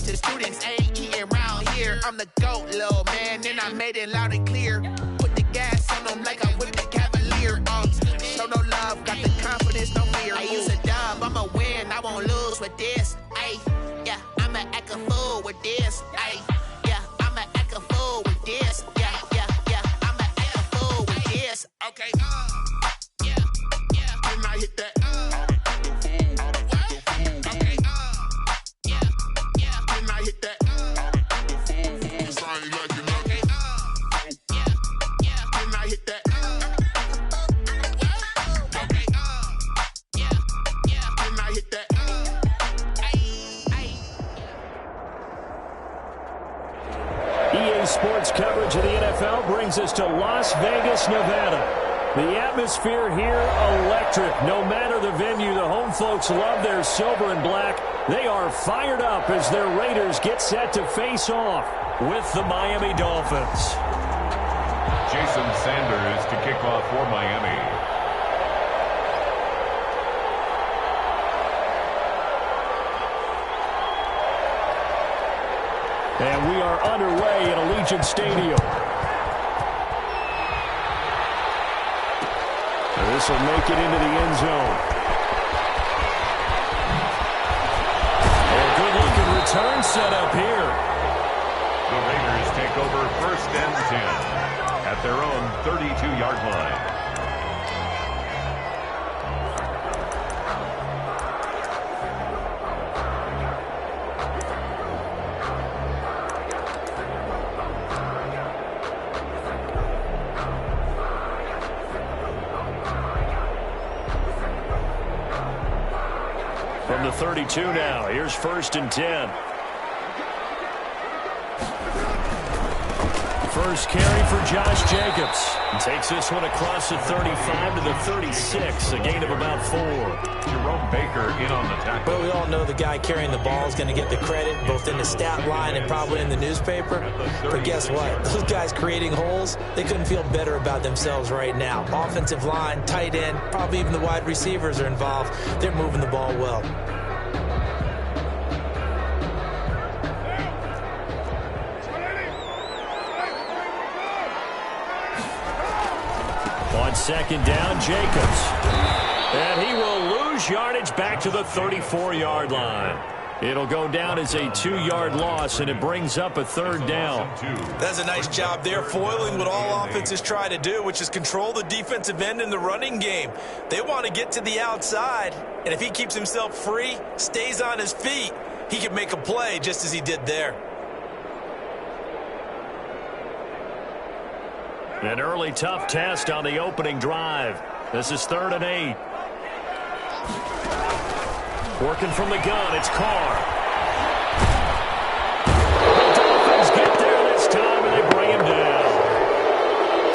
to students, ain't eating round here. I'm the GOAT, little man, and I made it loud and clear. Put the gas on them like I whipped the Cavalier. Show no love, got the confidence, no fear. I use a dub, I'ma win, I won't lose with this. Ay, yeah, I'ma act a fool with this. Ay, yeah, I'ma act a fool with this. Yeah, yeah, yeah, I'ma act a fool with this. Okay, yeah, yeah, and I hit that. Okay, yeah, yeah, and I hit that. I ain't like it. Okay, yeah, yeah, and I hit that. Okay, yeah, yeah, and I hit that. EA Sports coverage of the NFL brings us to Las Vegas, Nevada. The atmosphere here, electric. No matter the venue, the home folks love their silver and black. They are fired up as their Raiders get set to face off with the Miami Dolphins. Jason Sanders to kick off for Miami. And we are underway at Allegiant Stadium. And this will make it into the end zone. A good-looking return set up here. The Raiders take over 1st and 10 at their own 32-yard line. From the 32 now, here's 1st and 10. First carry for Josh Jacobs. He takes this one across the 35 to the 36, a gain of about 4. Jerome Baker in on the tackle. But we all know the guy carrying the ball is going to get the credit, both in the stat line and probably in the newspaper. But guess what? Those guys creating holes, they couldn't feel better about themselves right now. Offensive line, tight end, probably even the wide receivers are involved. They're moving the ball well. On 2nd down, Jacobs. And he will lose yardage back to the 34-yard line. It'll go down as a 2-yard loss, and it brings up a 3rd down. That's a nice job there, foiling what all offenses try to do, which is control the defensive end in the running game. They want to get to the outside, and if he keeps himself free, stays on his feet, he can make a play just as he did there. An early tough test on the opening drive. This is 3rd and 8. Working from the gun, it's Carr. The Dolphins get there this time, and they bring him down.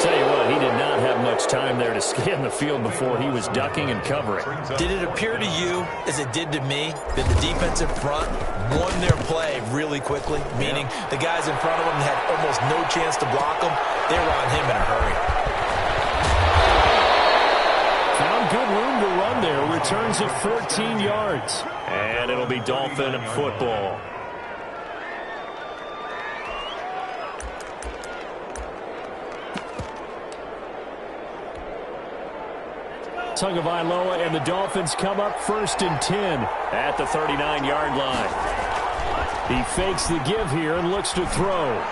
Tell you what, he did not have much time there to scan the field before he was ducking and covering. Did it appear to you, as it did to me, that the defensive front won their play really quickly? Meaning the guys in front of them had almost no chance to block them. They were on him in a hurry. Found good room to run there. Returns of 14 yards. And it'll be Dolphin football. Tagovailoa and the Dolphins come up 1st and 10 at the 39-yard line. He fakes the give here and looks to throw.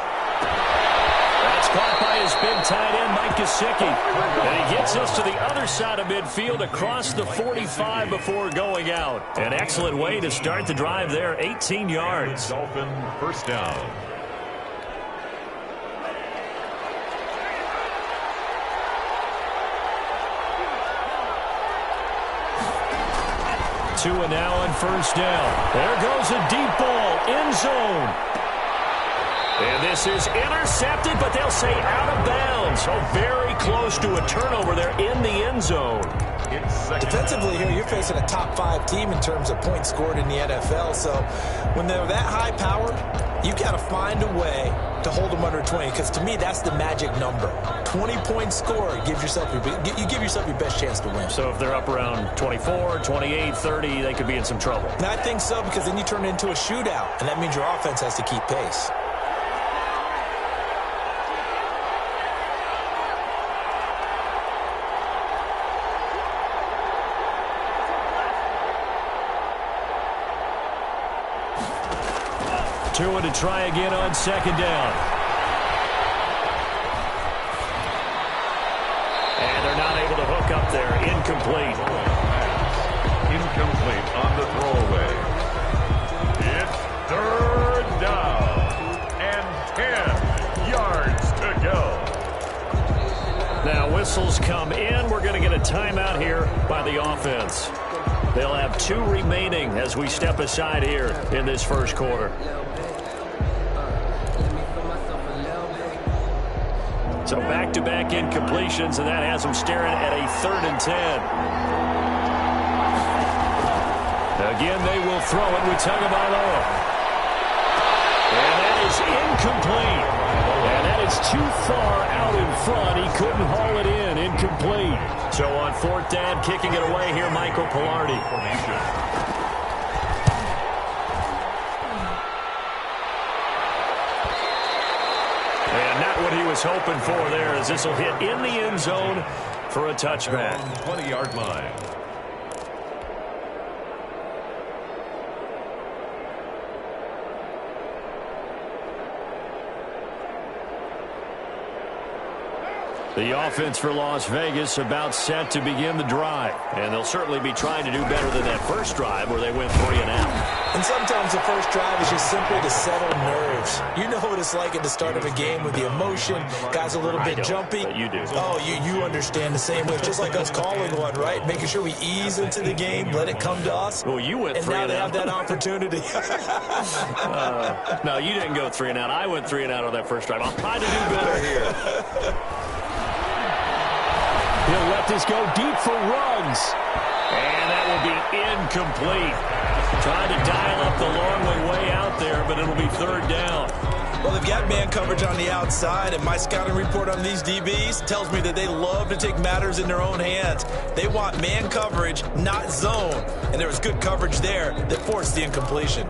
That's caught by his big tight end, Mike Gesicki. And he gets us to the other side of midfield across the 45 before going out. An excellent way to start the drive there, 18 yards. Dolphin 1st down. Tua now on 1st down. There goes a deep ball, end zone. And this is intercepted, but they'll say out of bounds. So very close to a turnover there in the end zone. It's second. Defensively here, you're facing a top 5 team in terms of points scored in the NFL. So when they're that high powered, you got to find a way to hold them under 20, because to me, that's the magic number. 20 points scored, you give yourself your best chance to win. So if they're up around 24, 28, 30, they could be in some trouble. And I think so, because then you turn it into a shootout, and that means your offense has to keep pace. Tua to try again on second down. And they're not able to hook up there. Incomplete. Incomplete on the throwaway. It's third down and 10 yards to go. Now whistles come in. We're going to get a timeout here by the offense. They'll have 2 remaining as we step aside here in this first quarter. So back-to-back incompletions, and that has them staring at a 3rd and 10. Again, they will throw it with Tagovailoa. And that is incomplete. And that is too far out in front. He couldn't haul it in. Incomplete. So on 4th down, kicking it away here, Michael Pilardi. And not what he was hoping for there, as this will hit in the end zone for a touchback. 20-yard line. The offense for Las Vegas about set to begin the drive. And they'll certainly be trying to do better than that first drive where they went 3 and out. And sometimes the first drive is just simply to settle nerves. You know what it's like at the start of a game with the emotion. Guys a little bit jumpy. But you do. Oh, you understand the same way. Just like us calling one, right? Making sure we ease into the game, let it come to us. Well, you went 3 and and now they out. have that opportunity. No, you didn't go 3 and out. I went 3 and out on that first drive. I'll try to do better here. He'll let this go deep for Ruggs. And that will be incomplete. Trying to dial up the long way out there, but it'll be 3rd down. Well, they've got man coverage on the outside, and my scouting report on these DBs tells me that they love to take matters in their own hands. They want man coverage, not zone. And there was good coverage there that forced the incompletion.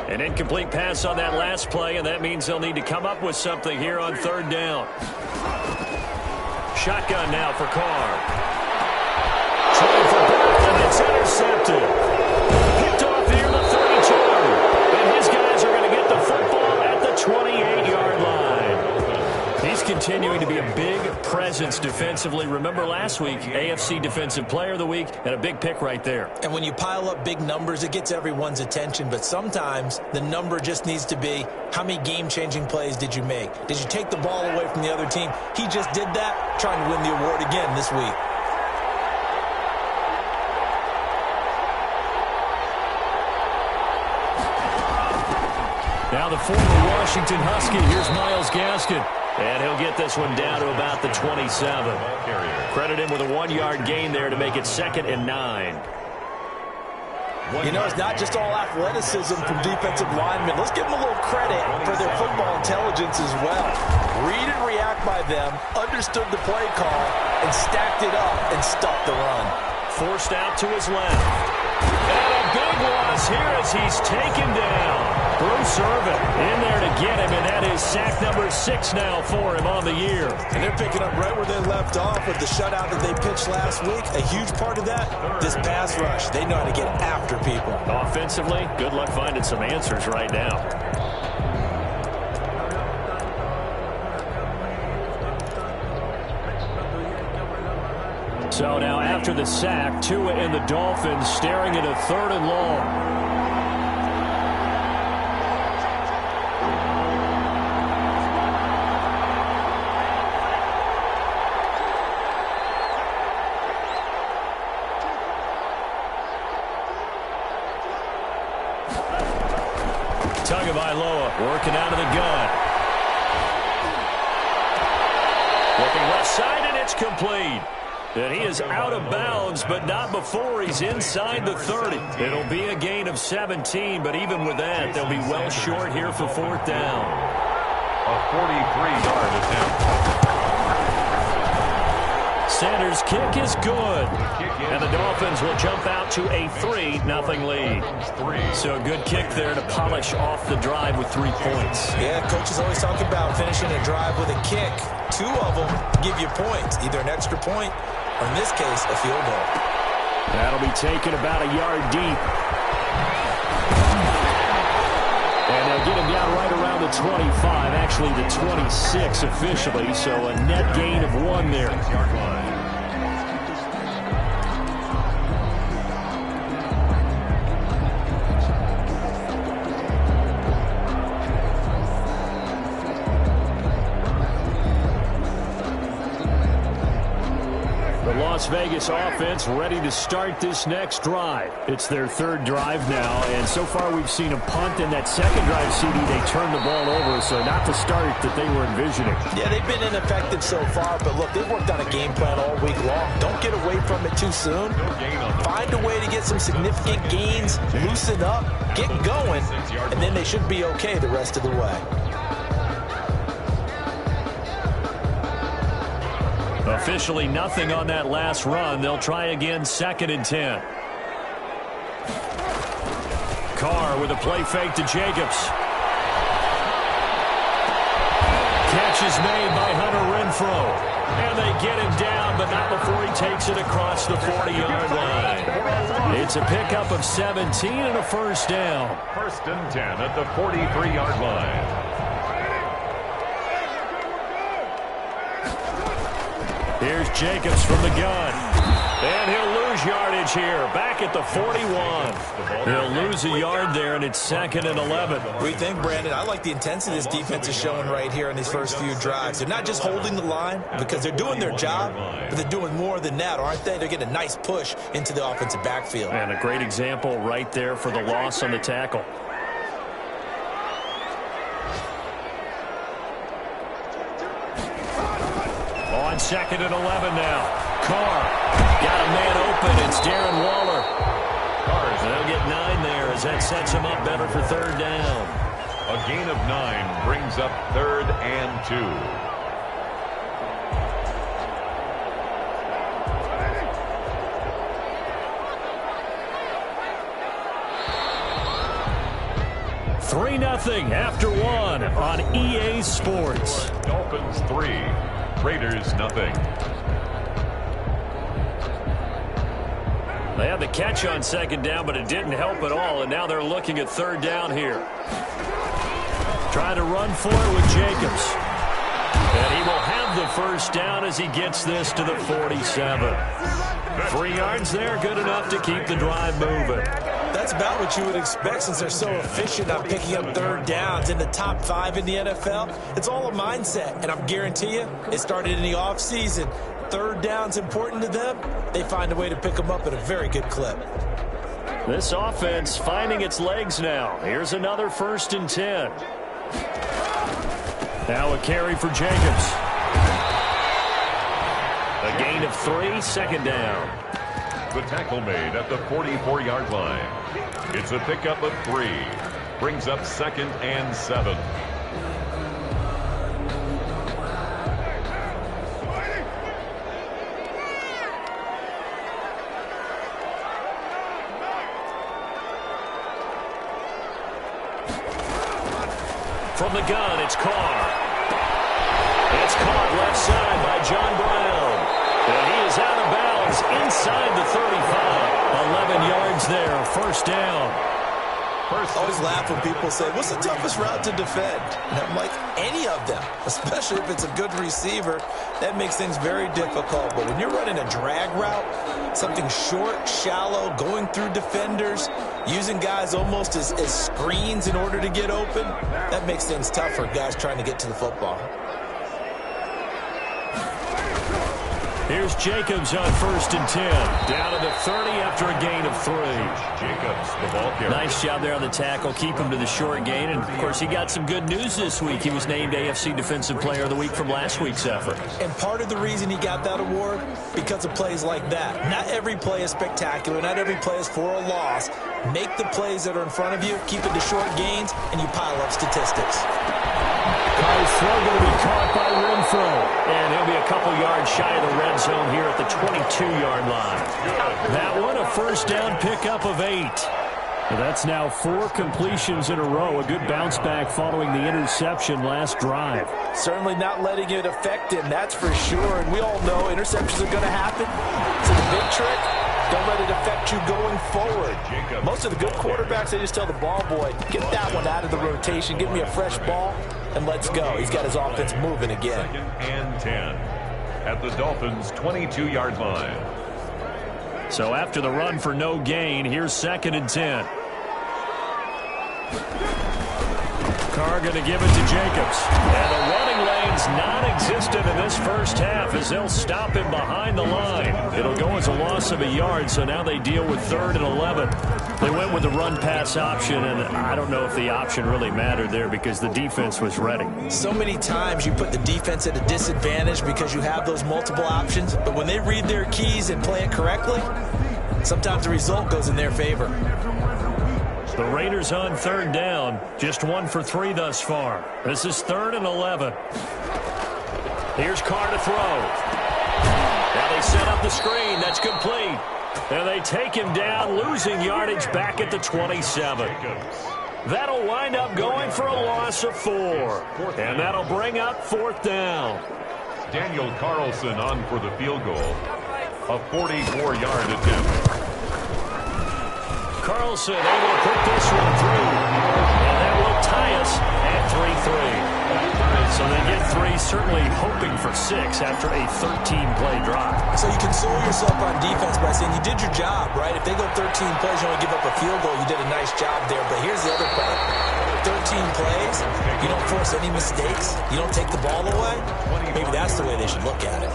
An incomplete pass on that last play, and that means they'll need to come up with something here on 3rd down. Shotgun now for Carr. Trying for Burke, and it's intercepted. Picked off here the 32. And his guys are going to get the football at the 28-yard line. He's continuing to be a big presence defensively. Remember last week, AFC Defensive Player of the Week, and a big pick right there. And when you pile up big numbers, it gets everyone's attention. But sometimes the number just needs to be, how many game-changing plays did you make? Did you take the ball away from the other team? He just did that, trying to win the award again this week. Now the former Washington Husky, here's Myles Gaskin. And he'll get this one down to about the 27. Credit him with a 1-yard gain there to make it 2nd and 9. You know, it's not just all athleticism from defensive linemen. Let's give them a little credit for their football intelligence as well. Read and react by them, understood the play call, and stacked it up and stopped the run. Forced out to his left. And a big loss here as he's taken down. Bruce Irvin in there to get him, and that is sack number 6 now for him on the year. And they're picking up right where they left off with the shutout that they pitched last week. A huge part of that, this pass rush. They know how to get after people. Offensively, good luck finding some answers right now. So now after the sack, Tua and the Dolphins staring at a 3rd and long. Tagovailoa working out of the gun. Looking left side, and it's complete. And he is out of bounds, but not before he's inside the 30. It'll be a gain of 17, but even with that, they'll be well short here for fourth down. A 43-yard attempt. Sanders' kick is good. And the Dolphins will jump out to a 3-0 lead. So a good kick there to polish off the drive with 3 points. Yeah, coaches always talk about finishing a drive with a kick. 2 of them give you points, either an extra point or, in this case, a field goal. That'll be taken about a yard deep. And they'll get him down right around the 25, actually the 26 officially, so a net gain of 1 there. Las Vegas offense ready to start this next drive. It's their 3rd drive now, and so far we've seen a punt in that 2nd drive, CD. They turned the ball over, so not the start that they were envisioning. Yeah, they've been ineffective so far, but look, they've worked on a game plan all week long. Don't get away from it too soon. Find a way to get some significant gains, loosen up, get going, and then they should be okay the rest of the way. Officially nothing on that last run. They'll try again, 2nd and 10. Carr with a play fake to Jacobs. Catch is made by Hunter Renfrow. And they get him down, but not before he takes it across the 40-yard line. It's a pickup of 17 and a first down. 1st and 10 at the 43-yard line. Here's Jacobs from the gun. And he'll lose yardage here. Back at the 41. He'll lose a yard there, and it's 2nd and 11. What do you think, Brandon? I like the intensity this defense is showing right here in these first few drives. They're not just holding the line because they're doing their job, but they're doing more than that, aren't they? They're getting a nice push into the offensive backfield. And a great example right there for the loss on the tackle. On 2nd and 11 now. Carr got a man open. It's Darren Waller. They'll get 9 there as that sets him up better for 3rd down. A gain of 9 brings up 3rd and 2. 3-0 after 1 on EA Sports. Dolphins 3, Raiders nothing. They had the catch on 2nd down, but it didn't help at all, and now they're looking at 3rd down here. Trying to run for it with Jacobs. And he will have the first down as he gets this to the 47. 3 yards there, good enough to keep the drive moving. That's about what you would expect since they're so efficient on picking up 3rd downs in the top 5 in the NFL. It's all a mindset, and I guarantee you it started in the offseason. 3rd down's important to them. They find a way to pick them up at a very good clip. This offense finding its legs now. Here's another 1st and 10. Now a carry for Jacobs. A gain of 3, 2nd down. The tackle made at the 44-yard line. It's a pickup of 3. Brings up 2nd and 7. From the gun, it's Carr. It's caught left side by John Brown. And he is out of bounds inside the 35. 11 yards there, 1st down. I always laugh when people say, what's the toughest route to defend? And I'm like, any of them, especially if it's a good receiver. That makes things very difficult. But when you're running a drag route, something short, shallow, going through defenders, using guys almost as screens in order to get open, that makes things tough for guys trying to get to the football. Here's Jacobs on 1st and 10. Down to the 30 after a gain of 3. Jacobs, the ball carrier. Nice job there on the tackle. Keep him to the short gain. And, of course, he got some good news this week. He was named AFC Defensive Player of the Week from last week's effort. And part of the reason he got that award, because of plays like that. Not every play is spectacular. Not every play is for a loss. Make the plays that are in front of you, keep it to short gains, and you pile up statistics. Carr's throw going to be caught by Renfro. And he'll be a couple yards shy of the red zone here at the 22-yard line. That one, a first down pickup of 8. Well, that's now 4 completions in a row. A good bounce back following the interception last drive. Certainly not letting it affect him, that's for sure. And we all know interceptions are going to happen. So the big trick, don't let it affect you going forward. Most of the good quarterbacks, they just tell the ball boy, get that one out of the rotation, give me a fresh ball, and let's go. He's got his offense moving again. 2nd and 10 at the Dolphins' 22-yard line. So after the run for no gain, here's 2nd and 10. Carr going to give it to Jacobs. And the running lane's non-existent in this first half as they'll stop him behind the line. It'll go as a loss of a yard, so now they deal with 3rd and 11. They went with the run-pass option, and I don't know if the option really mattered there because the defense was ready. So many times you put the defense at a disadvantage because you have those multiple options, but when they read their keys and play it correctly, sometimes the result goes in their favor. The Raiders on 3rd down, just 1 for 3 thus far. This is 3rd and 11. Here's Carr to throw. Now they set up the screen. That's complete. And they take him down, losing yardage back at the 27. That'll wind up going for a loss of 4. And that'll bring up 4th down. Daniel Carlson on for the field goal. A 44-yard attempt. Carlson able to put this one through. And that will tie us at 3-3. So they get 3, certainly hoping for 6 after a 13-play drive. So you console yourself on defense by saying you did your job, right? If they go 13 plays, you only give up a field goal, you did a nice job there. But here's the other part. 13 plays, you don't force any mistakes, you don't take the ball away. Maybe that's the way they should look at it.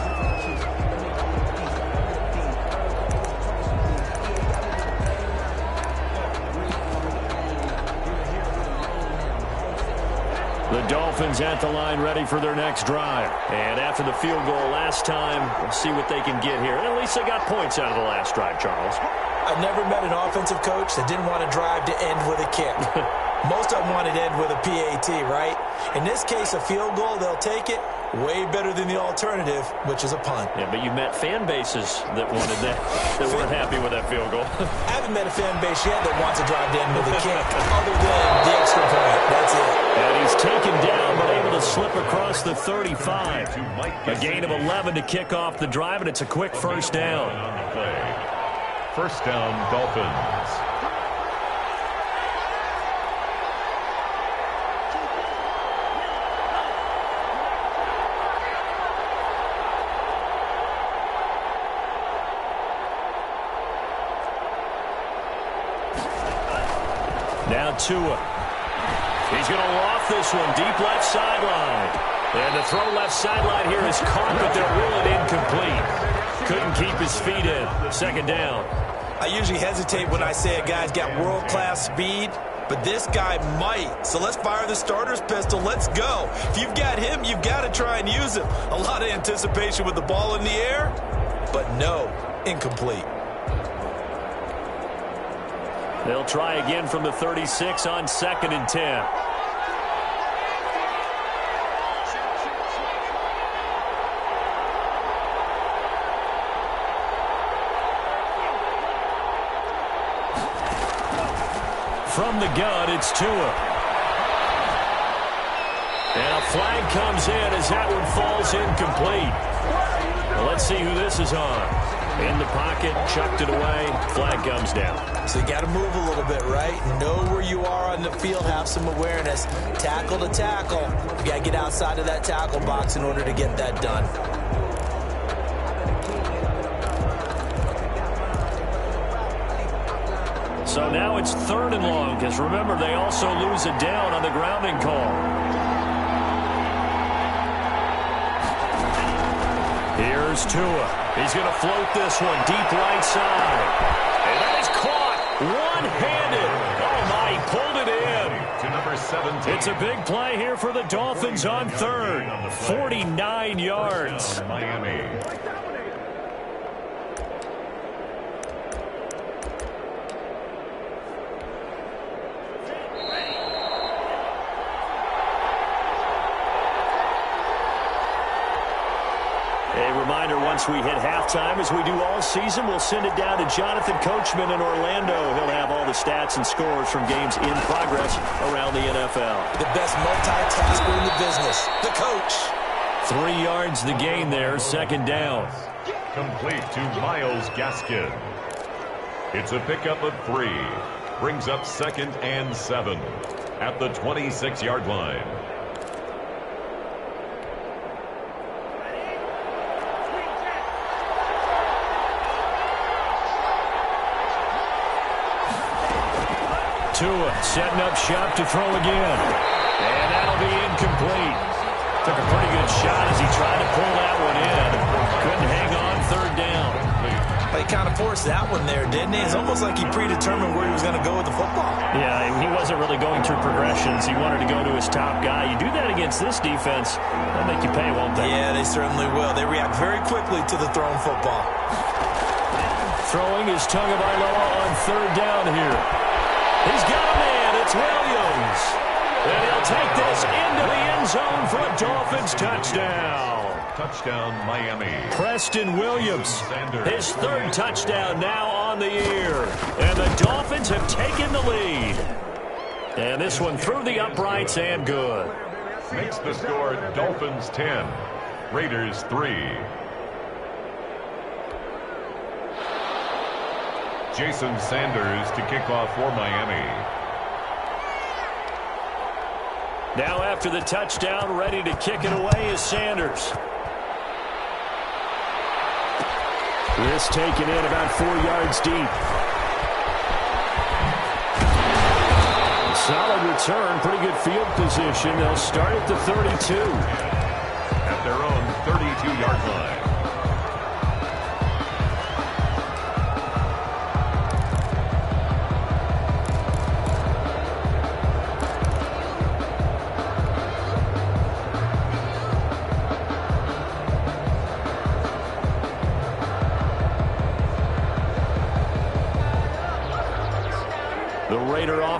The Dolphins at the line ready for their next drive. And after the field goal last time, we'll see what they can get here. At least they got points out of the last drive, Charles. I've never met an offensive coach that didn't want to drive to end with a kick. Most of them wanted to end with a PAT, right? In this case, a field goal, they'll take it. Way better than the alternative, which is a punt. Yeah, but you met fan bases that wanted that, that weren't happy with that field goal. I haven't met a fan base yet that wants to drive to end with a kick, other than the extra point. That's it. And he's taken down, but able to slip across the 35. A gain of 11 to kick off the drive, and it's a quick first down. First down, Dolphins. Now Tua. He's going to loft this one deep left sideline. And the throw left sideline here is caught, but they'll rule it incomplete. Couldn't keep his feet in. 2nd down. I usually hesitate when I say a guy's got world-class speed, but this guy might. So let's fire the starter's pistol. Let's go. If you've got him, you've got to try and use him. A lot of anticipation with the ball in the air, but no, incomplete. They'll try again from the 36 on 2nd and 10. From the gun, it's Tua. And a flag comes in as that one falls incomplete. Well, let's see who this is on. In the pocket, chucked it away, flag comes down. So you got to move a little bit, right? Know where you are on the field, have some awareness. Tackle to tackle. You got to get outside of that tackle box in order to get that done. So now it's 3rd and long, because remember, they also lose a down on the grounding call. Here's Tua. He's going to float this one deep right side. And that is caught one-handed. Oh, my, he pulled it in. To number 17. It's a big play here for the Dolphins on third. 49 yards. Miami. A reminder, once we hit halftime, as we do all season, we'll send it down to Jonathan Coachman in Orlando. He'll have all the stats and scores from games in progress around the NFL. The best multitasker in the business, the coach. 3 yards the gain there, second down. Complete to Myles Gaskin. It's a pickup of 3. Brings up 2nd and 7 at the 26-yard line. Tua setting up shop to throw again. And that'll be incomplete. Took a pretty good shot as he tried to pull that one in. Couldn't hang on, third down. He kind of forced that one there, didn't he? It's almost like he predetermined where he was going to go with the football. Yeah, he wasn't really going through progressions. He wanted to go to his top guy. You do that against this defense, they'll make you pay, won't they? Yeah, they certainly will. They react very quickly to the thrown football. Throwing is Tagovailoa on third down here. He's got a man. It's Williams. And he'll take this into the end zone for a Dolphins touchdown. Touchdown, Miami. Preston Williams, his third touchdown now on the year. And the Dolphins have taken the lead. And this one through the uprights and good. Makes the score Dolphins 10, Raiders 3. Jason Sanders to kick off for Miami. Now after the touchdown, ready to kick it away is Sanders. This taken in about 4 yards deep. Solid return, pretty good field position. They'll start at the 32. At their own 32-yard line.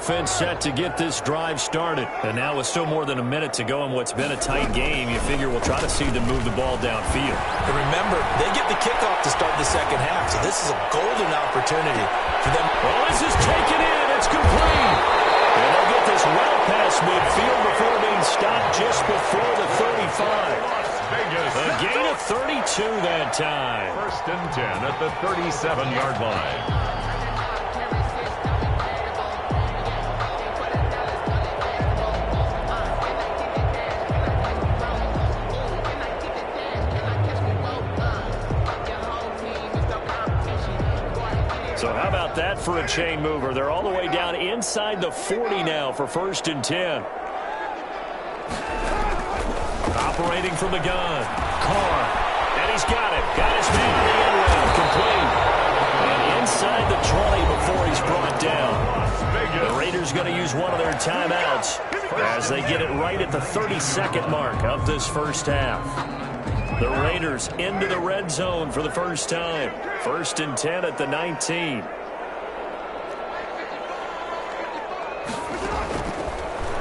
Offense set to get this drive started. And now with still more than a minute to go in what's been a tight game, you figure we'll try to see them move the ball downfield. And remember, they get the kickoff to start the second half, so this is a golden opportunity for them. Well, this is taken in. It's complete. And they'll get this well past midfield before being stopped just before the 35. A gain of 32 that time. 1st and 10 at the 37-yard line. So how about that for a chain mover? They're all the way down inside the 40 now for 1st and 10. Operating from the gun. Carr. And he's got it. Got his man in the end round. Complete. And inside the 20 before he's brought down. The Raiders going to use one of their timeouts as they get it right at the 32nd mark of this first half. The Raiders into the red zone for the first time. 1st and 10 at the 19.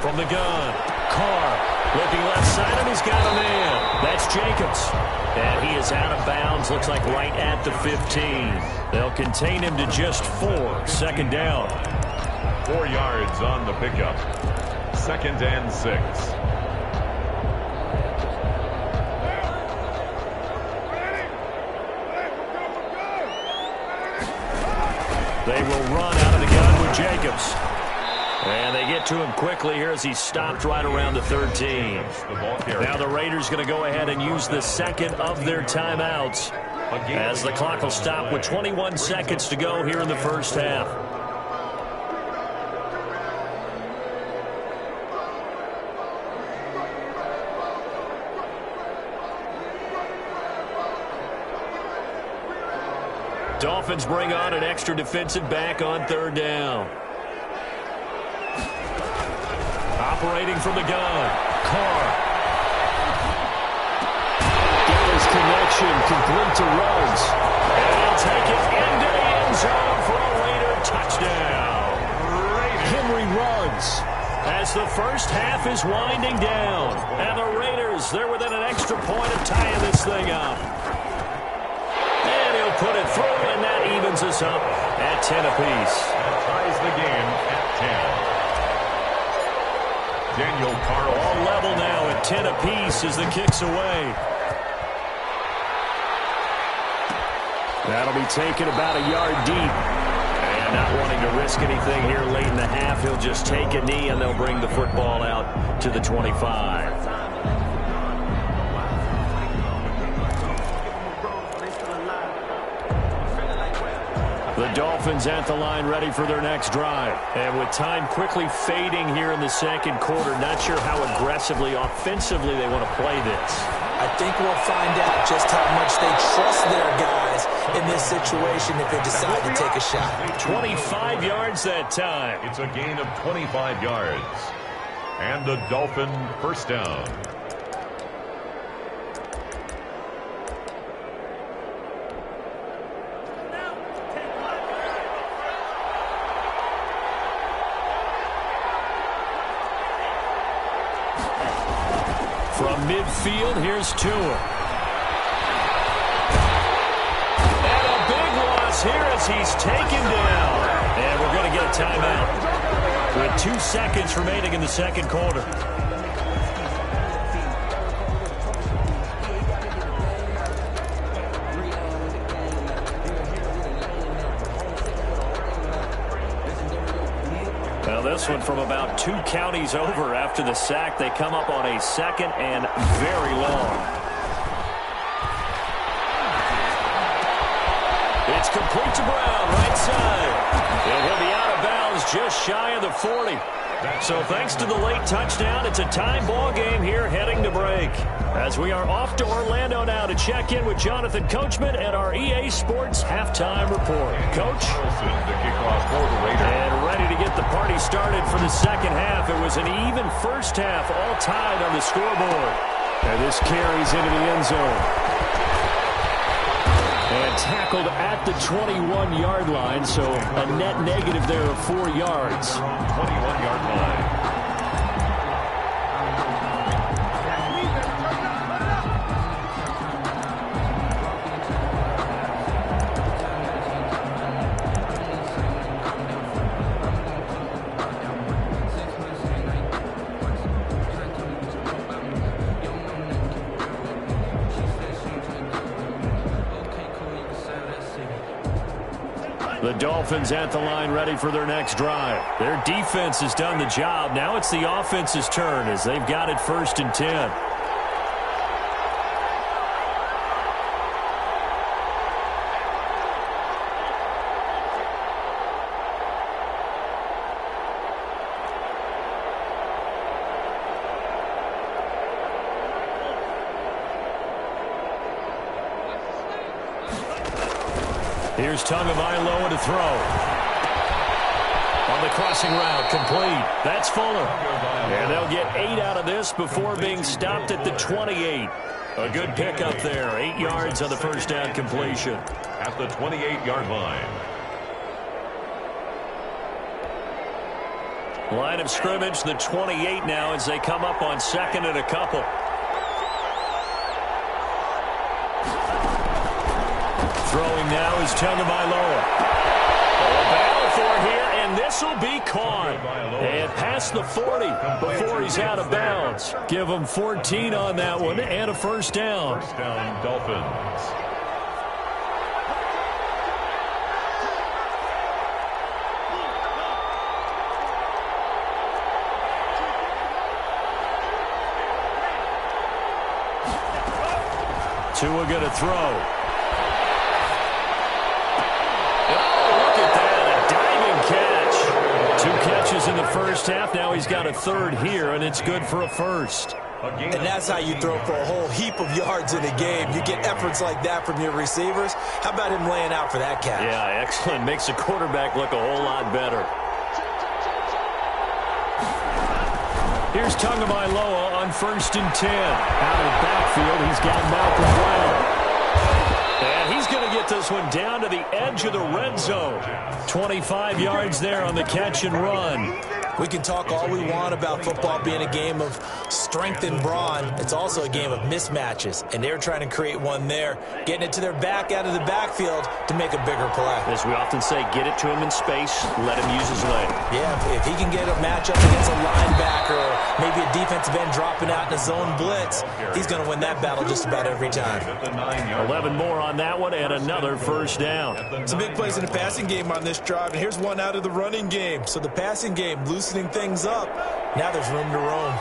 From the gun, Carr looking left side, and he's got a man. That's Jacobs. And he is out of bounds, looks like right at the 15. They'll contain him to just 4. 2nd down. 4 yards on the pickup. 2nd and 6. They will run out of the gun with Jacobs. And they get to him quickly here as he's stopped right around the 13. Now the Raiders going to go ahead and use the second of their timeouts as the clock will stop with 21 seconds to go here in the first half. Dolphins bring on an extra defensive back on third down. Operating from the gun, Carr. Got his connection, complete to Ruggs. And he'll take it into the end zone for a Raider touchdown. Henry Ruggs, as the first half is winding down. And the Raiders, they're within an extra point of tying this thing up. And he'll put it through, and that evens us up at 10 apiece. That ties the game at 10. Daniel Carl. All level now at 10 apiece as the kick's away. That'll be taken about a yard deep. And not wanting to risk anything here late in the half, he'll just take a knee and they'll bring the football out to the 25. The Dolphins at the line ready for their next drive. And with time quickly fading here in the second quarter, not sure how aggressively, offensively they want to play this. I think we'll find out just how much they trust their guys in this situation if they decide to take a shot. 25 yards that time. It's a gain of 25 yards. And the Dolphin first down. From midfield, here's Tua. And a big loss here as he's taken down. And we're going to get a timeout with 2 seconds remaining in the second quarter. This one from about 2 counties over after the sack. They come up on a second and very long. It's complete to Brown, right side. And he'll be out of bounds just shy of the 40. So thanks to the late touchdown, it's a time ball game here heading to break. As we are off to Orlando now to check in with Jonathan Coachman and our EA Sports halftime report. Coach? And ready to get the party started for the second half. It was an even first half, all tied on the scoreboard. And this carries into the end zone. And tackled at the 21-yard line, so a net negative there of 4 yards. 21-yard line. The Dolphins at the line ready for their next drive. Their defense has done the job. Now it's the offense's turn as they've got it 1st and 10. Here's Tagovailoa to throw. On the crossing route, complete. That's Fuller. And they'll get 8 out of this before being stopped at the 28. A good pickup there. 8 yards on the first down completion. At the 28-yard line. Line of scrimmage, the 28 now as they come up on 2nd and a couple. Throwing now is Tagovailoa. A battle for here, and this will be caught. And past the 40 before he's out of bounds. Give him 14 on that one and a first down. First down, Dolphins. Tua going to throw. Look at that, a diving catch. 2 catches in the first half. Now he's got a 3rd here, and it's good for a first. And that's how you throw for a whole heap of yards in a game. You get efforts like that from your receivers. How about him laying out for that catch? Yeah, excellent. Makes the quarterback look a whole lot better. Here's Tagovailoa on 1st and 10. Out of the backfield, he's got Malcolm Brown. And he's going to get this one down to the edge of the red zone. 25 yards there on the catch and run. We can talk all we want about football being a game of strength and brawn. It's also a game of mismatches, and they're trying to create one there, getting it to their back out of the backfield to make a bigger play. As we often say, get it to him in space, let him use his leg. Yeah, if he can get a matchup against a linebacker or maybe a defensive end dropping out in a zone blitz, he's going to win that battle just about every time. 11 more on that one and another first down. Some big plays in the passing game on this drive, and here's one out of the running game. So the passing game loosening things up. Now there's room to roam.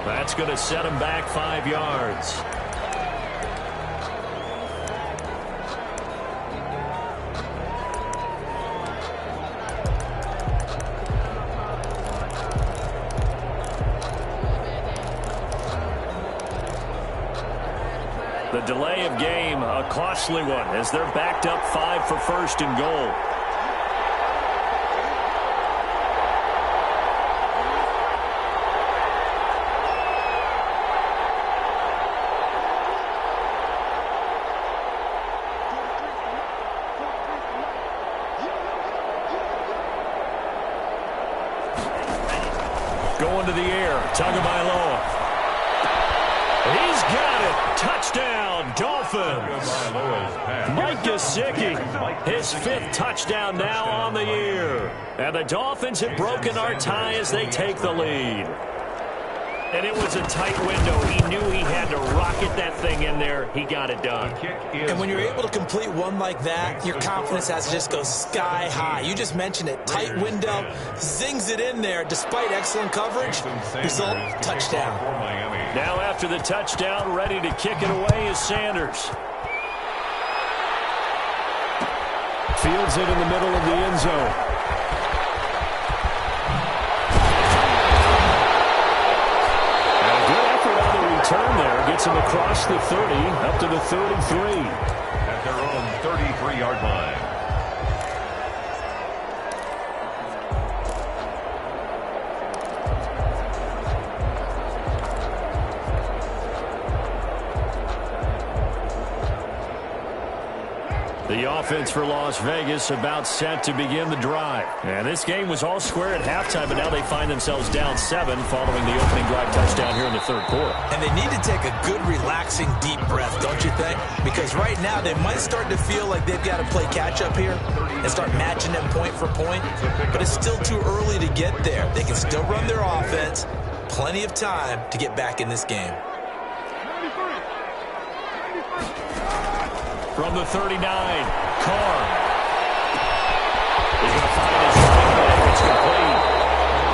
That's going to set him back 5 yards. The delay of game, a costly one, as they're backed up 5 for 1st and goal. Going to the air, Tagovailoa. He's got it. Touchdown, Dolphins. Mike Gesicki, his 5th touchdown now on the year. And the Dolphins have broken our tie as they take the lead. And it was a tight window. He knew he had to rocket that thing in there. He got it done. And when you're able to complete one like that, your confidence has to just go sky high. You just mentioned it. Tight window, zings it in there despite excellent coverage. Result, touchdown. Now after the touchdown, ready to kick it away is Sanders. Fields it in the middle of the end zone. Turn there, gets him across the 30, up to the 33. At their own 33-yard line. The offense for Las Vegas about set to begin the drive. And this game was all square at halftime, but now they find themselves down 7 following the opening drive touchdown here in the 3rd quarter. And they need to take a good, relaxing, deep breath, don't you think? Because right now they might start to feel like they've got to play catch-up here and start matching them point for point. But it's still too early to get there. They can still run their offense. Plenty of time to get back in this game. From the 39, Carr. He's going to find his running back. It's complete.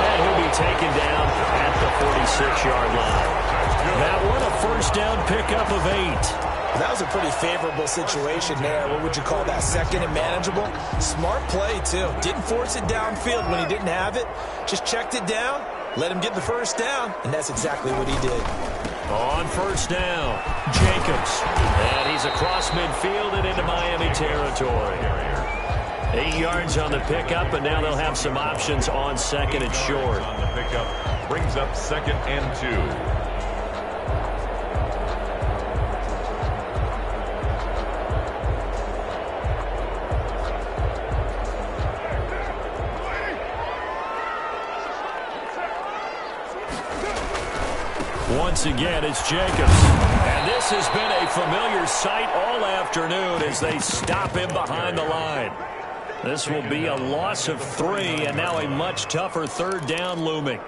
And he'll be taken down at the 46-yard line. That one, a first down pickup of 8. That was a pretty favorable situation there. What would you call that? Second and manageable? Smart play, too. Didn't force it downfield when he didn't have it. Just checked it down, let him get the first down, and that's exactly what he did. On first down, Jacobs. And he's across midfield and into Miami territory. 8 yards on the pickup, and now they'll have some options on 2nd and short. On the pickup brings up 2nd and 2. Once again, it's Jacobs. And this has been a familiar sight all afternoon as they stop him behind the line. This will be a loss of 3, and now a much tougher 3rd down looming.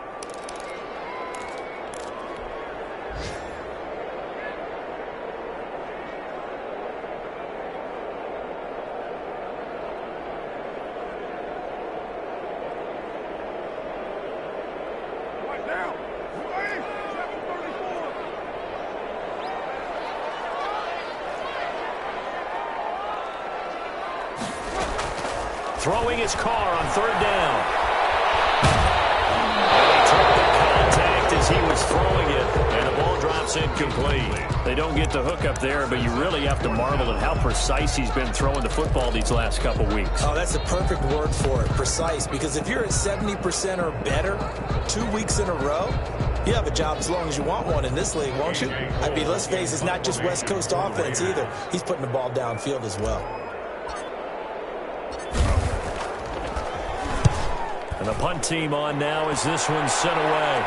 throwing his car on third down. And he took the contact as he was throwing it, and the ball drops incomplete. They don't get the hook up there, but you really have to marvel at how precise he's been throwing the football these last couple weeks. Oh, that's the perfect word for it, precise, because if you're at 70% or better 2 weeks in a row, you have a job as long as you want one in this league, won't you? I mean, let's face it, it's not just West Coast offense either. He's putting the ball downfield as well. And the punt team on now as this one's sent away.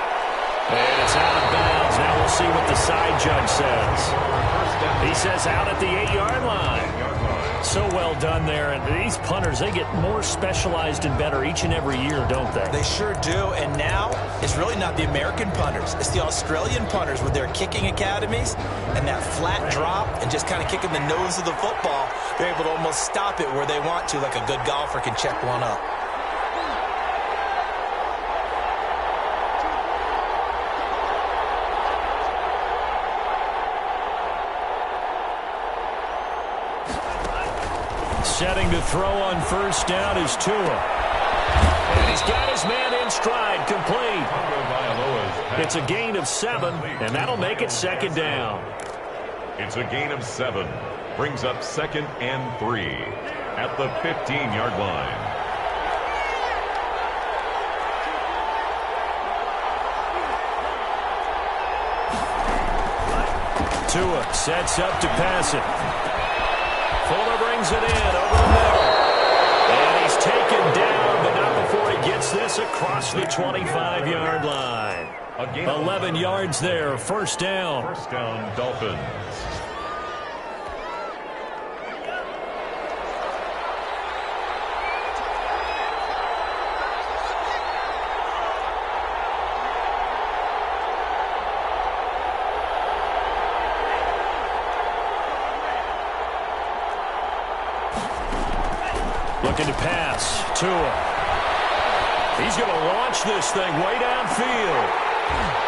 And it's out of bounds. Now we'll see what the side judge says. He says out at the 8-yard line. So well done there. And these punters, they get more specialized and better each and every year, don't they? They sure do. And now it's really not the American punters. It's the Australian punters with their kicking academies and that flat drop and just kind of kicking the nose of the football. They're able to almost stop it where they want to, like a good golfer can check one up. Setting to throw on first down is Tua. And he's got his man in stride, complete. It's a gain of 7, and that'll make it second down. It's a gain of 7. Brings up 2nd and 3 at the 15-yard line. Tua sets up to pass it. Fuller brings it in over the middle. And he's taken down, but not before he gets this across the 25-yard line. 11 yards there, first down. First down, Dolphins. Looking to pass. Tua. He's going to launch this thing way downfield.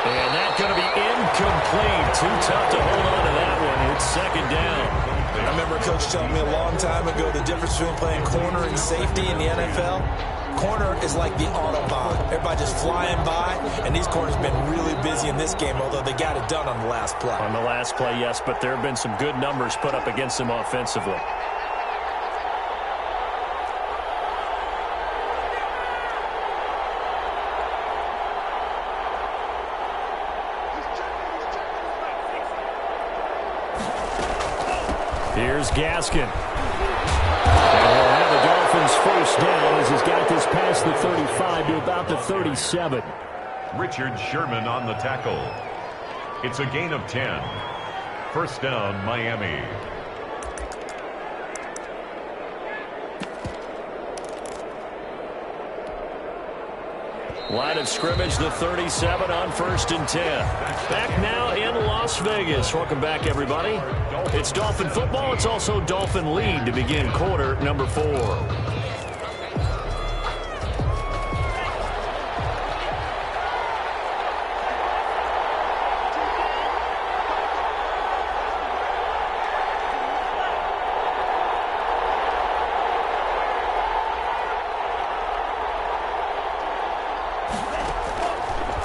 And that's going to be incomplete. Too tough to hold on to that one. It's second down. I remember a coach telling me a long time ago the difference between playing corner and safety in the NFL. Corner is like the Autobahn. Everybody just flying by, and these corners have been really busy in this game, although they got it done on the last play. On the last play, yes, but there have been some good numbers put up against them offensively. Here's Gaskin. And we'll have the Dolphins first down as he's got this past the 35 to about the 37. Richard Sherman on the tackle. It's a gain of 10. First down, Miami. Line of scrimmage, the 37 on first and 10. Back now in Las Vegas. Welcome back, everybody. It's Dolphin football. It's also Dolphin lead to begin quarter number 4.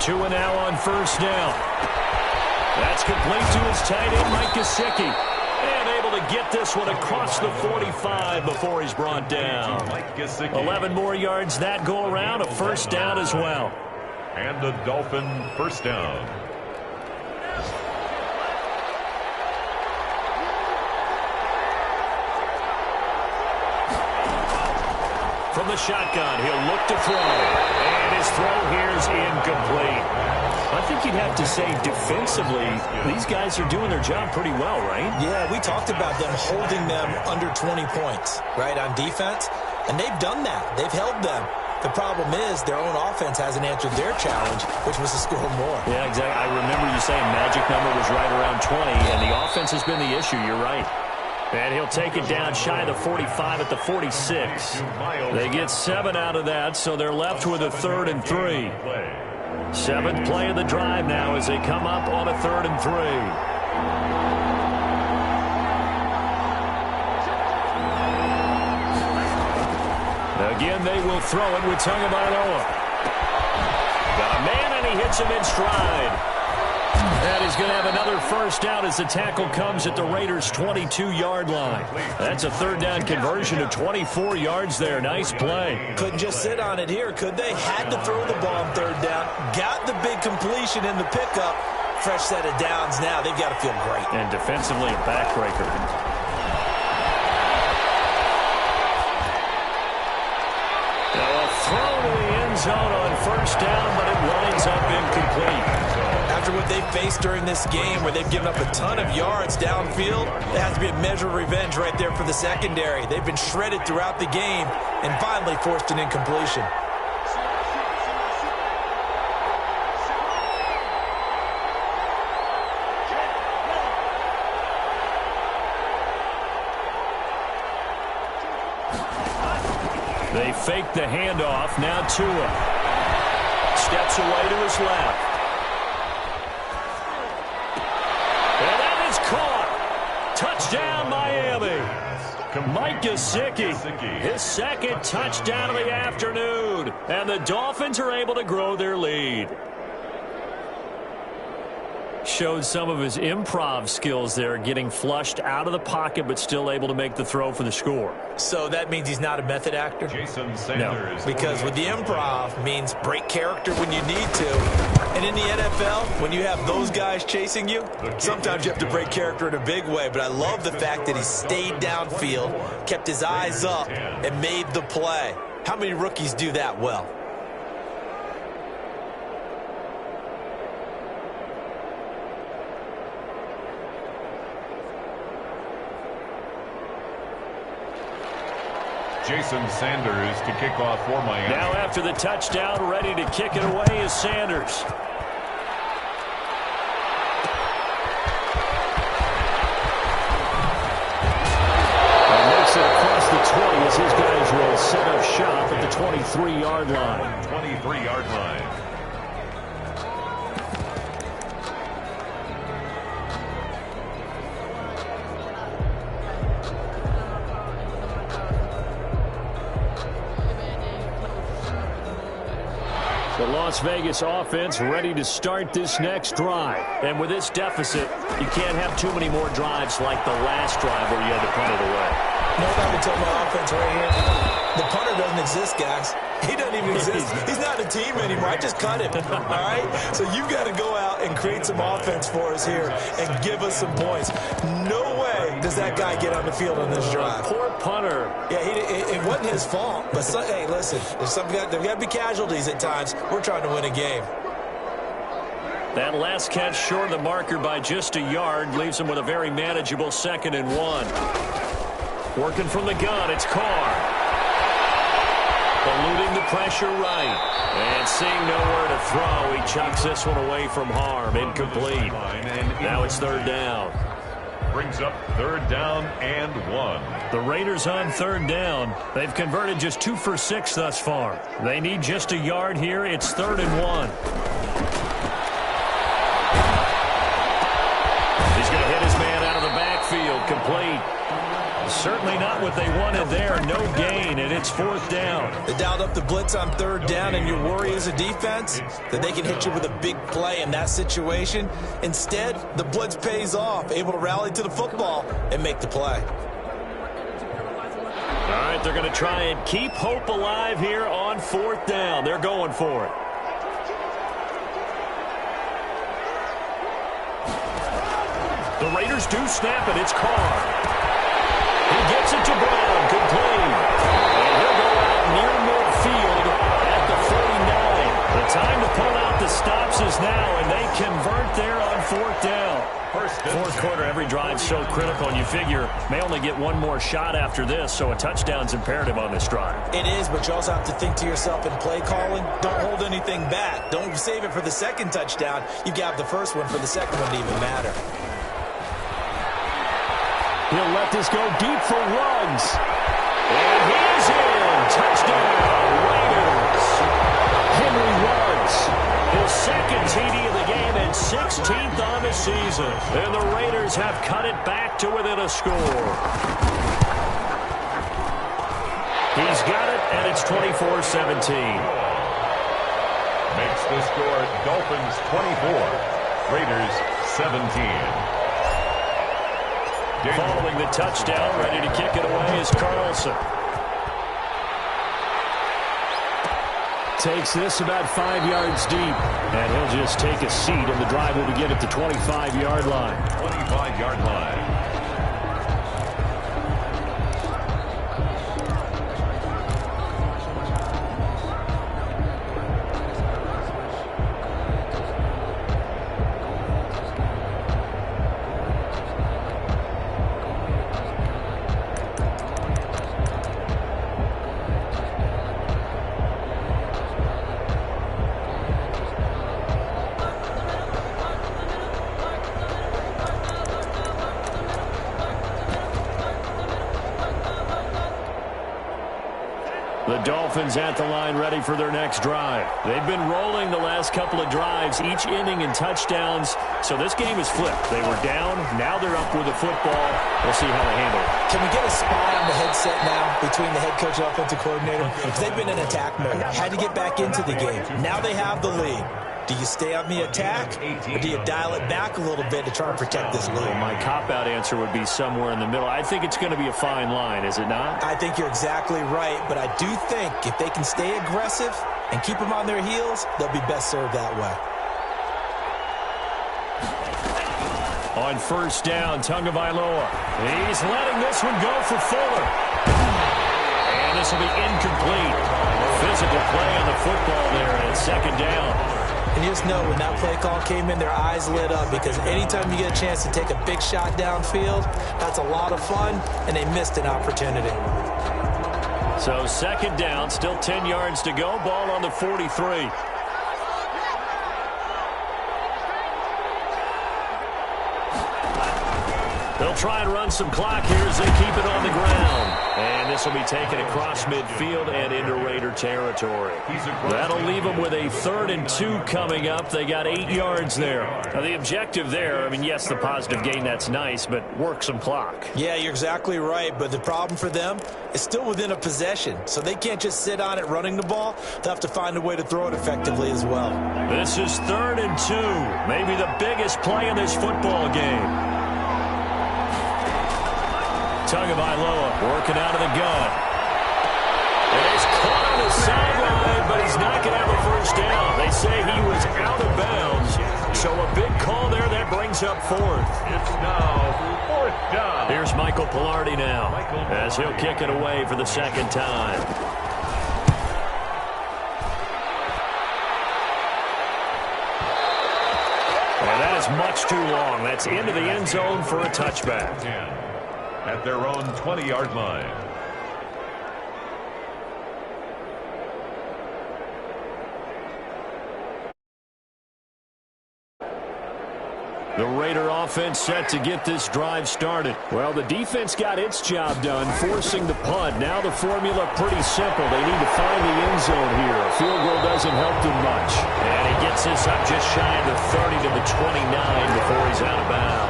Tua now on first down. That's complete to his tight end, Mike Gesicki. And able to get this one across the 45 before he's brought down. 11 more yards that go around, a first down as well. And the Dolphin first down. From the shotgun, he'll look to throw. And his throw here is incomplete. I think you'd have to say defensively, these guys are doing their job pretty well, right? Yeah, we talked about them holding them under 20 points, right, on defense. And they've done that. They've held them. The problem is their own offense hasn't answered their challenge, which was to score more. Yeah, exactly. I remember you saying magic number was right around 20, and the offense has been the issue. You're right. And he'll take it down shy of the 45 at the 46. They get 7 out of that, so they're left with a 3rd and 3. 7th play of the drive now as they come up on a 3rd and 3. They'll they will throw it with Tagovailoa. Got a man, and he hits him in stride. And he's going to have another first down as the tackle comes at the Raiders' 22-yard line. That's a third down conversion of 24 yards there. Nice play. Couldn't just sit on it here, could they? Had to throw the ball on third down. Got the big completion in the pickup. Fresh set of downs now. They've got to feel great. And defensively, a backbreaker. Now a throw to the end zone on first down, but it winds up incomplete. After what they've faced during this game where they've given up a ton of yards downfield, there has to be a measure of revenge right there for the secondary. They've been shredded throughout the game and finally forced an incompletion. They fake the handoff. Now Tua steps away to his left. And that is caught. Touchdown, Miami. Mike Gesicki, his second touchdown of the afternoon. And the Dolphins are able to grow their lead. Showed some of his improv skills there, getting flushed out of the pocket but still able to make the throw for the score. So that means he's not a method actor? Jason Sanders. No, because with the improv means break character when you need to. And in the NFL, when you have those guys chasing you, sometimes you have to break character in a big way. But I love the fact that he stayed downfield, kept his eyes up, and made the play. How many rookies do that well? Jason Sanders to kick off for Miami. Now after the touchdown, ready to kick it away is Sanders. And makes it across the 20 as his guys will set up shop at the 23-yard line. 23-yard line. The Las Vegas offense ready to start this next drive. And with this deficit, you can't have too many more drives like the last drive where you had to punt it away. You know what I would tell my offense right here? The punter doesn't exist, guys. He doesn't even exist. He's not a team anymore. I just cut him. All right? So you've got to go out and create some offense for us here and give us some points. No way does that guy get on the field on this drive. Poor punter. Yeah, it wasn't his fault. But, hey, listen, there's got to be casualties at times. We're trying to win a game. That last catch short of the marker by just a yard leaves him with a very manageable 2nd and 1. Working from the gun, it's Carr. Eluding the pressure right. And seeing nowhere to throw, he chucks this one away from harm. Incomplete. Now it's 3rd down. Brings up 3rd down and 1. The Raiders on 3rd down. They've converted just 2 for 6 thus far. They need just a yard here. It's 3rd and 1. He's going to hit his man out of the backfield. Complete. Certainly not what they wanted there. No gain, and it's 4th down. They dialed up the blitz on 3rd down, and your worry as a defense that they can hit you with a big play in that situation. Instead, the blitz pays off, able to rally to the football and make the play. All right, they're going to try and keep hope alive here on 4th down. They're going for it. The Raiders do snap it. It's Carr. He gets it to Brown, complete. And he'll go out near midfield at the 49. The time to pull out the stops is now, and they convert there on 4th down. 4th quarter, every drive so critical, and you figure may only get one more shot after this, so a touchdown's imperative on this drive. It is, but you also have to think to yourself in play calling, don't hold anything back. Don't save it for the 2nd touchdown. You got the first one for the 2nd one to even matter. He'll let this go deep for Ruggs. And he's in. Touchdown, Raiders. Henry Ruggs, his 2nd TD of the game and 16th on the season. And the Raiders have cut it back to within a score. He's got it and it's 24-17. Makes the score Dolphins 24, Raiders 17. Following the touchdown, ready to kick it away is Carlson. Takes this about 5 yards deep, and he'll just take a seat, and the drive will begin at the 25-yard line. 25-yard line. The Dolphins at the line ready for their next drive. They've been rolling the last couple of drives, each inning in touchdowns. So this game is flipped. They were down. Now they're up with the football. We'll see how they handle it. Can we get a spy on the headset now between the head coach and offensive coordinator? Because they've been in attack mode. Had to get back into the game. Now they have the lead. Do you stay on the attack, or do you dial it back a little bit to try and protect this lead? Well, my cop-out answer would be somewhere in the middle. I think it's going to be a fine line, is it not? I think you're exactly right, but I do think if they can stay aggressive and keep them on their heels, they'll be best served that way. On first down, Tagovailoa. He's letting this one go for Fuller. And this will be incomplete. Physical play on the football there, and it's second down. And you just know when that play call came in, their eyes lit up, because anytime you get a chance to take a big shot downfield, that's a lot of fun, and they missed an opportunity. So second down, still 10 yards to go, ball on the 43. They'll try and run some clock here as they keep it on the ground. And this will be taken across midfield and into Raider territory. That'll leave them with a 3rd and 2 coming up. They got 8 yards there. Now, the objective there, I mean, yes, the positive gain, that's nice, but work some clock. Yeah, you're exactly right, but the problem for them is still within a possession, so they can't just sit on it running the ball. They'll have to find a way to throw it effectively as well. This is 3rd and 2, maybe the biggest play in this football game. Tagovailoa working out of the gun. And he's caught on the sideline, but he's not going to have a first down. They say he was out of bounds. So a big call there that brings up 4th. It's now 4th down. Here's Michael Pilardi now as he'll kick it away for the second time. Well, that is much too long. That's into the end zone for a touchback. At their own 20-yard line. The Raider offense set to get this drive started. Well, the defense got its job done, forcing the punt. Now the formula pretty simple. They need to find the end zone here. A field goal doesn't help them much. And he gets this up just shy of the 30 to the 29 before he's out of bounds.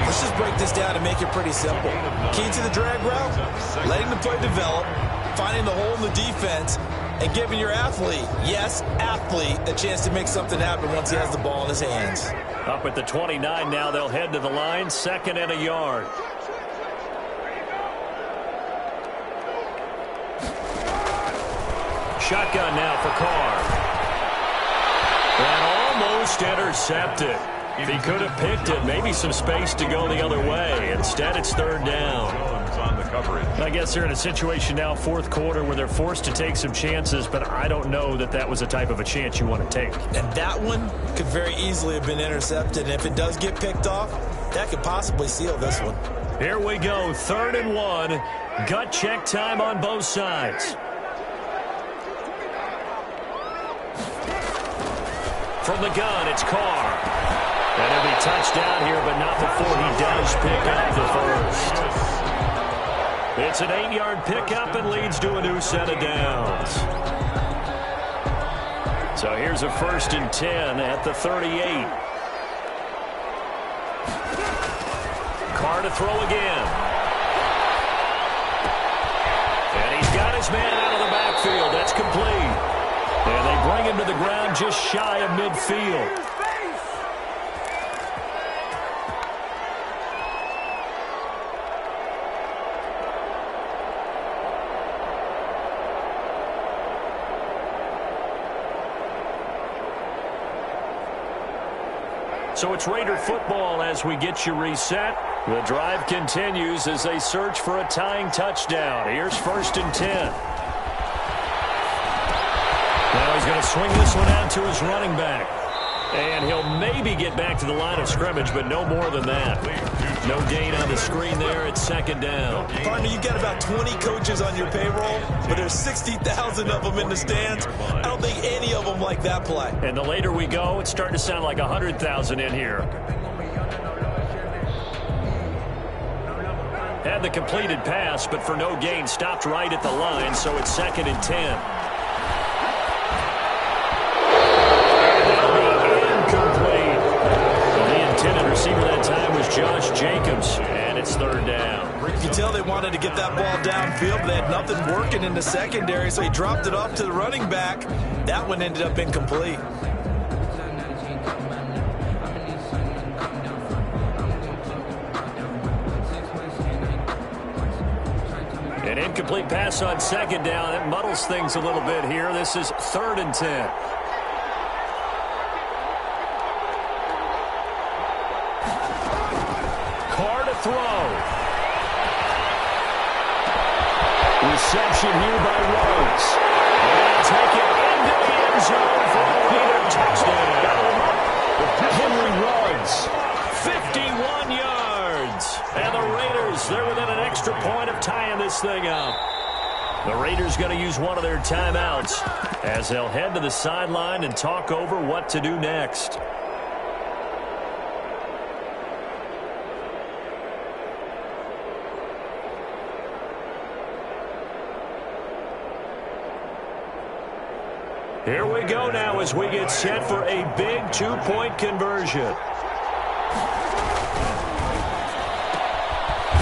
Let's just break this down and make it pretty simple. Key to the drag route, letting the play develop, finding the hole in the defense, and giving your athlete, yes, athlete, a chance to make something happen once he has the ball in his hands. Up at the 29 now, they'll head to the line, 2nd and a yard. Shotgun now for Carr. And almost intercepted. If he could have picked it, maybe some space to go the other way. Instead, it's 3rd down. On the coverage. I guess they're in a situation now, 4th quarter, where they're forced to take some chances, but I don't know that that was the type of a chance you want to take. And that one could very easily have been intercepted. And if it does get picked off, that could possibly seal this one. Here we go, 3rd and 1. Gut check time on both sides. From the gun, it's Carr. And he'll be touched down here, but not before he does pick up the first. It's an 8-yard pickup and leads to a new set of downs. So here's a 1st and 10 at the 38. Carr to throw again. And he's got his complete. And they bring him to the ground just shy of midfield. So it's Raider football as we get you reset. The drive continues as they search for a tying touchdown. Here's 1st and 10. Now he's going to swing this one out to his running back. And he'll maybe get back to the line of scrimmage, but no more than that. No gain on the screen there at 2nd down. Partner, you've got about 20 coaches on your payroll, but there's 60,000 of them in the stands. I don't think any of them like that play. And the later we go, it's starting to sound like 100,000 in here. Had the completed pass, but for no gain, stopped right at the line, so it's 2nd and 10. Receiver that time was Josh Jacobs, and it's 3rd down. You can tell they wanted to get that ball downfield, but they had nothing working in the secondary, so he dropped it off to the running back. That one ended up incomplete. An incomplete pass on 2nd down. That muddles things a little bit here. This is 3rd and 10. Throw. Reception here by Rhodes. And take it into the end zone for a Raider touchdown. Henry Rhodes, 51 yards. And the Raiders, they're within an extra point of tying this thing up. The Raiders going to use one of their timeouts as they'll head to the sideline and talk over what to do next. Here we go now as we get set for a big 2-point conversion.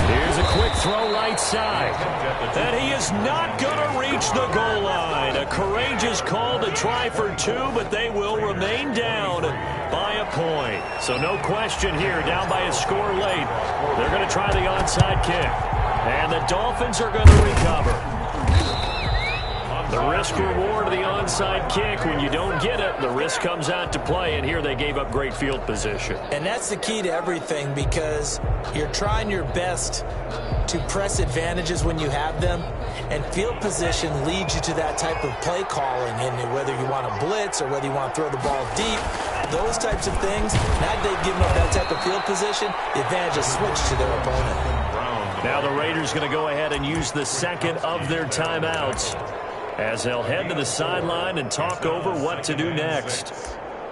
Here's a quick throw right side. And he is not going to reach the goal line. A courageous call to try for 2, but they will remain down by a point. So no question here, down by a score late. They're going to try the onside kick. And the Dolphins are going to recover. The risk-reward of the onside kick, when you don't get it, the risk comes out to play, and here they gave up great field position. And that's the key to everything, because you're trying your best to press advantages when you have them, and field position leads you to that type of play calling, and whether you want to blitz or whether you want to throw the ball deep, those types of things, now that they've given up that type of field position, the advantage is switched to their opponent. Now the Raiders going to go ahead and use the 2nd of their timeouts, as they'll head to the sideline and talk over what to do next.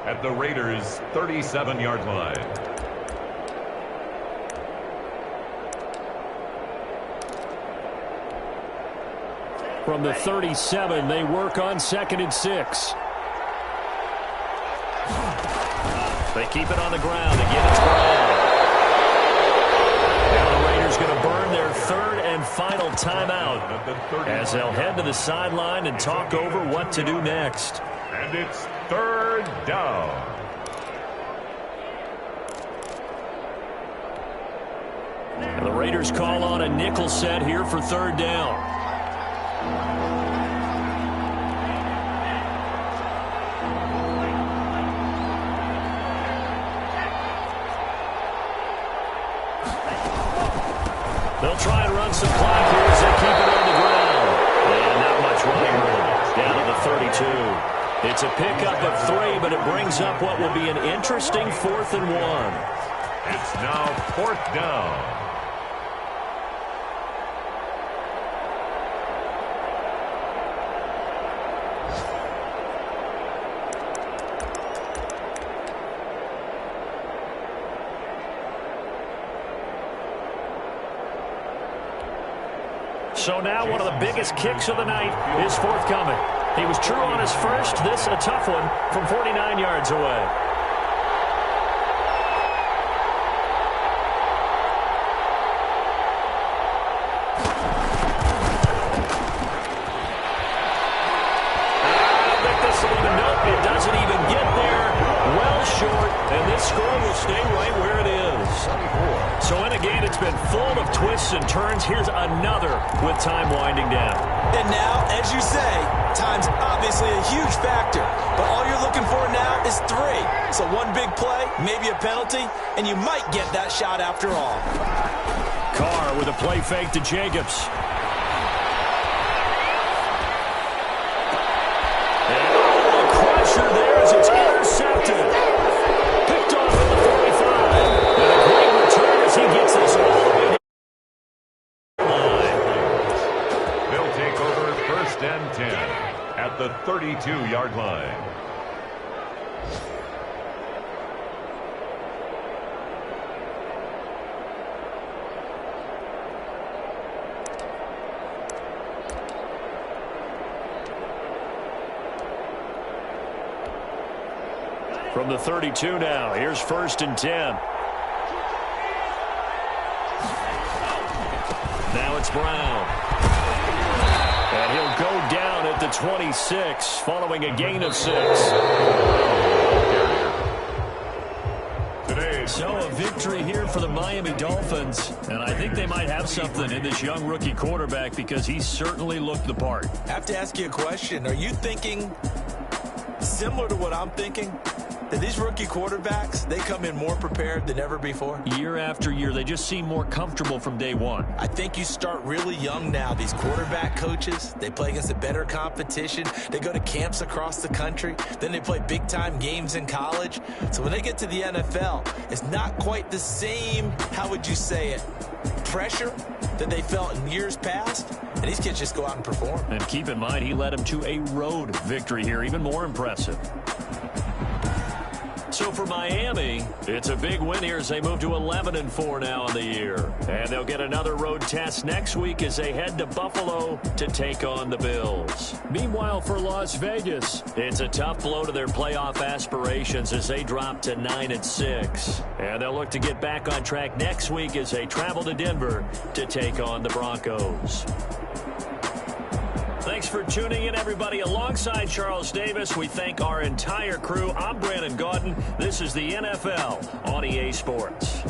At the Raiders' 37-yard line. From the 37, they work on 2nd and 6. They keep it on the ground. Again, it's Brown. Now the Raiders going to burn their 3rd and final timeout as they'll head to the sideline and talk over what to do next. And it's 3rd down. And the Raiders call on a nickel set here for 3rd down. They'll try and run some clock here as they keep it on the ground. And not much running room. Down to the 32. It's a pickup of 3, but it brings up what will be an interesting 4th and 1. It's now 4th down. So now one of the biggest kicks of the night is forthcoming. He was true on his first. This a tough one from 49 yards away. game that's been full of twists and turns. Here's another with time winding down. And now, as you say, time's obviously a huge factor. But all you're looking for now is 3. So one big play, maybe a penalty, and you might get that shot after all. Carr with a play fake to Jacobs. And a crusher there as it's intercepted. Picked off at the 45. And a great return as he gets this all the way to the line. They'll take over 1st and 10 at the 32-yard line. From the 32 now, here's 1st and 10. Now it's Brown. And he'll go down at the 26, following a gain of 6. So a victory here for the Miami Dolphins, and I think they might have something in this young rookie quarterback because he certainly looked the part. I have to ask you a question. Are you thinking similar to what I'm thinking? That these rookie quarterbacks, they come in more prepared than ever before? Year after year, they just seem more comfortable from day one. I think you start really young now. These quarterback coaches, they play against a better competition. They go to camps across the country. Then they play big-time games in college. So when they get to the NFL, it's not quite the same, how would you say it, pressure that they felt in years past. And these kids just go out and perform. And keep in mind, he led them to a road victory here, even more impressive. So for Miami, it's a big win here as they move to 11-4 now on the year. And they'll get another road test next week as they head to Buffalo to take on the Bills. Meanwhile, for Las Vegas, it's a tough blow to their playoff aspirations as they drop to 9-6. And they'll look to get back on track next week as they travel to Denver to take on the Broncos. Thanks for tuning in, everybody. Alongside Charles Davis, we thank our entire crew. I'm Brandon Gaudin. This is the NFL on EA Sports.